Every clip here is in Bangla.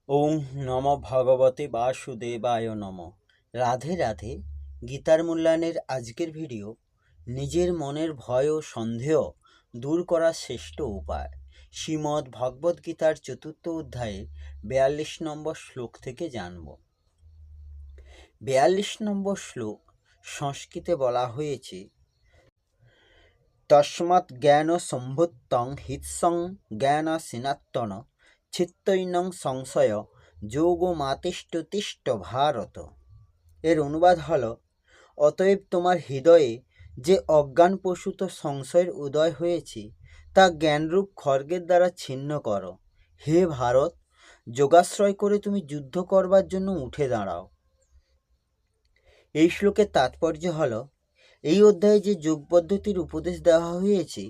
ওং নম ভগবতে বাসুদেবায় নম। রাধে রাধে। গীতার মূল্যায়নের আজকের ভিডিও নিজের মনের ভয় ও সন্দেহ দূর করার শ্রেষ্ঠ উপায়। শ্রীমদ্ ভগবদ্ গীতার ৪র্থ অধ্যায়ে ৪২ নম্বর শ্লোক থেকে জানব। ৪২ নম্বর শ্লোক সংস্কৃতে বলা হয়েছে, তস্মাৎ জ্ঞান সম্ভুত্তং হিৎসং জ্ঞানাসীনাত্মন চিত্তৈনং সংশয় যোগমাতিষ্ঠ ভারত। এর অনুবাদ হল, অতএব তোমার হৃদয়ে যে অজ্ঞানপ্রসূত সংশয়ের উদয় হয়েছে তা জ্ঞানরূপ খড়গের দ্বারা ছিন্ন করো। হে ভারত, যোগাশ্রয় করে তুমি যুদ্ধ করবার জন্য উঠে দাঁড়াও। এই শ্লোকের তাৎপর্য হল, এই অধ্যায়ে যে যোগ পদ্ধতির উপদেশ দেওয়া হয়েছে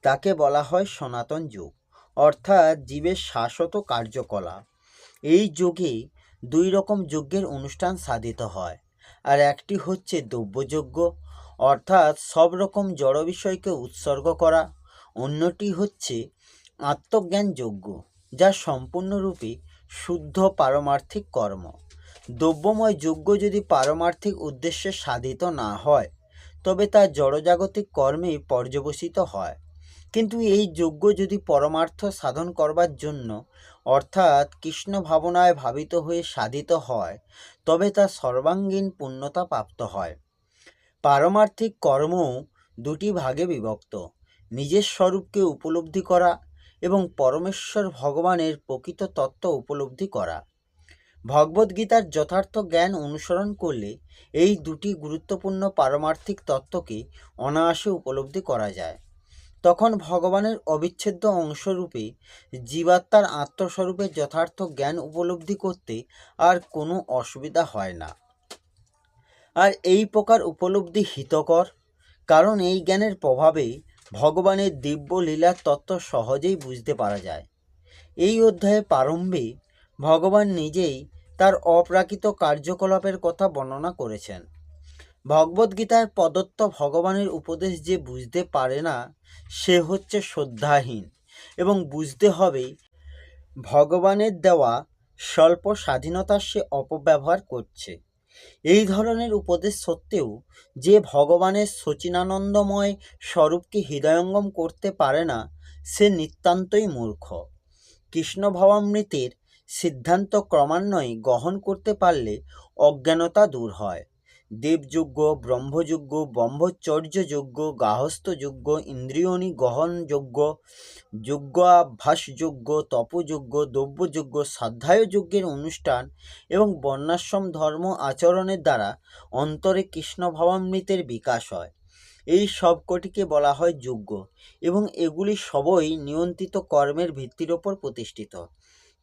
তাকে বলা হয় সনাতন যোগ, অর্থাৎ জীবের শাশ্বত কার্যকলাপ। এই যোগে দুই রকম যজ্ঞের অনুষ্ঠান সাধিত হয়, আর একটি হচ্ছে দ্রব্যযজ্ঞ, অর্থাৎ সব রকম জড় বিষয়কে উৎসর্গ করা। অন্যটি হচ্ছে আত্মজ্ঞান যজ্ঞ, যা সম্পূর্ণরূপে শুদ্ধ পারমার্থিক কর্ম। দ্রব্যময় যজ্ঞ যদি পারমার্থিক উদ্দেশ্যে সাধিত না হয় তবে তা জড়জাগতিক কর্মে পর্যবসিত হয়, কিন্তু এই যজ্ঞ যদি পরমার্থ সাধন করবার জন্য অর্থাৎ কৃষ্ণ ভাবনায় ভাবিত হয়ে সাধিত হয় তবে তা সর্বাঙ্গীন পূর্ণতা প্রাপ্ত হয়। পারমার্থিক কর্ম দুটি ভাগে বিভক্ত: নিজের স্বরূপকে উপলব্ধি করা এবং পরমেশ্বর ভগবানের প্রকৃত তত্ত্ব উপলব্ধি করা। ভগবদ্গীতার যথার্থ জ্ঞান অনুসরণ করলে এই দুটি গুরুত্বপূর্ণ পারমার্থিক তত্ত্বকে অনায়াসে উপলব্ধি করা যায়। তখন ভগবানের অবিচ্ছেদ্য অংশরূপে জীবাত্মার আত্মস্বরূপের যথার্থ জ্ঞান উপলব্ধি করতে আর কোনো অসুবিধা হয় না। আর এই প্রকার উপলব্ধি হিতকর, কারণ এই জ্ঞানের প্রভাবে ভগবানের দিব্য লীলার তত্ত্ব সহজেই বুঝতে পারা যায়। এই অধ্যায়ে প্রারম্ভে ভগবান নিজেই তার অপ্রাকৃত কার্যকলাপের কথা বর্ণনা করেছেন। ভগবদ্গীতার প্রদত্ত ভগবানের উপদেশ যে বুঝতে পারে না সে হচ্ছে শ্রদ্ধাহীন, এবং বুঝতে হবে ভগবানের দেওয়া স্বল্প স্বাধীনতার সে অপব্যবহার করছে। এই ধরনের উপদেশ সত্ত্বেও যে ভগবানের সচিনানন্দময় স্বরূপকে হৃদয়ঙ্গম করতে পারে না সে নিতান্তই মূর্খ। কৃষ্ণ ভাবামৃতের সিদ্ধান্ত ক্রমান্বয়ে গ্রহণ করতে পারলে অজ্ঞানতা দূর হয়। দেবযজ্ঞ, ব্রহ্মযজ্ঞ, ব্রহ্মচর্যযজ্ঞ, গার্হস্থ্যযজ্ঞ, ইন্দ্রিয় নিগ্রহণ যজ্ঞ, যোগ্যাভ্যাসযজ্ঞ, তপযজ্ঞ, দ্রব্যযজ্ঞ, স্বাধ্যায় যজ্ঞের অনুষ্ঠান এবং বর্ণাশ্রম ধর্ম আচরণের দ্বারা অন্তরে কৃষ্ণ ভাবামৃতের বিকাশ হয়। এই সবকটিকে বলা হয় যজ্ঞ, এবং এগুলি সবই নিয়ন্ত্রিত কর্মের ভিত্তির ওপর প্রতিষ্ঠিত।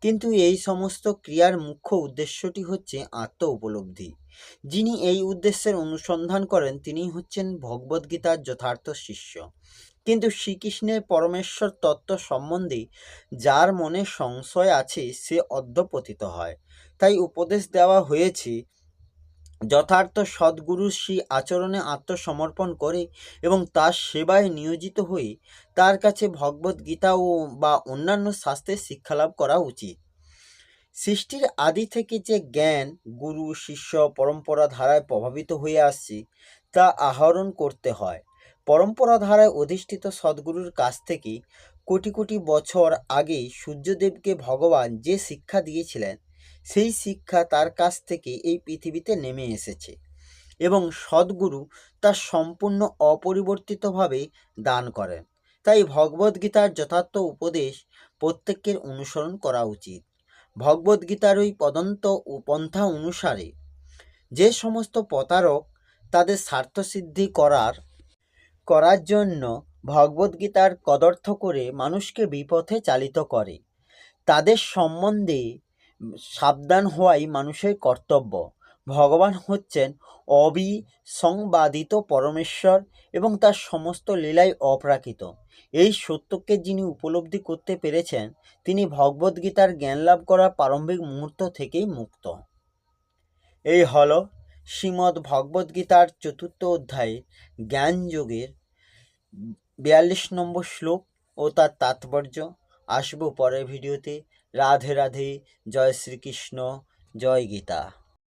কিন্তু এই সমস্ত ক্রিয়ার মুখ্য উদ্দেশ্যটি হচ্ছে আত্ম উপলব্ধি। যিনি এই উদ্দেশ্যের অনুসন্ধান করেন তিনি হচ্ছেন ভগবদ্গীতার যথার্থ শিষ্য। কিন্তু শ্রীকৃষ্ণের পরমেশ্বর তত্ত্ব সম্বন্ধে যার মনে সংশয় আছে সে অধঃপতিত হয়। তাই উপদেশ দেওয়া হয়েছে, যথার্থ সদ্গুরুর সেই আচরণে আত্মসমর্পণ করে এবং তার সেবায় নিয়োজিত হয়ে তার কাছে ভগবদ্গীতা বা অন্যান্য শাস্ত্রের শিক্ষালাভ করা উচিত। সৃষ্টির আদি থেকে যে জ্ঞান গুরু শিষ্য পরম্পরা ধারায় প্রভাবিত হয়ে আসছে তা আহরণ করতে হয়। পরম্পরা ধারায় অধিষ্ঠিত সদ্গুরুর কাছ থেকে কোটি কোটি বছর আগে সূর্যদেবকে ভগবান যে শিক্ষা দিয়েছিলেন সেই শিক্ষা তার কাছ থেকে এই পৃথিবীতে নেমে এসেছে, এবং সদ্গুরু তা সম্পূর্ণ অপরিবর্তিতভাবে দান করেন। তাই ভগবদ্গীতার যথার্থ উপদেশ প্রত্যেকের অনুসরণ করা উচিত। ভগবদ্গীতার ওই পদন্ত ও পন্থা অনুসারে যে সমস্ত প্রতারক তাদের স্বার্থসিদ্ধি করার জন্য ভগবদ্গীতার কদর্থ করে মানুষকে বিপথে চালিত করে, তাদের সম্বন্ধে সাবধান হওয়াই মানুষের কর্তব্য। ভগবান হচ্ছেন অবিসংবাদিত পরমেশ্বর এবং তার সমস্ত লীলাই অপ্রাকৃত। এই সত্যকে যিনি উপলব্ধি করতে পেরেছেন তিনি ভগবদ্গীতার জ্ঞান লাভ করার প্রারম্ভিক মুহূর্ত থেকেই মুক্ত। এই হল শ্রীমদ্ ভগবদ্গীতার ৪র্থ অধ্যায়ে জ্ঞানযোগের ৪২ নম্বর শ্লোক ও তার তাৎপর্য। আসবো পরের ভিডিওতে। রাধে রাধে। জয় শ্রীকৃষ্ণ। জয় গীতা।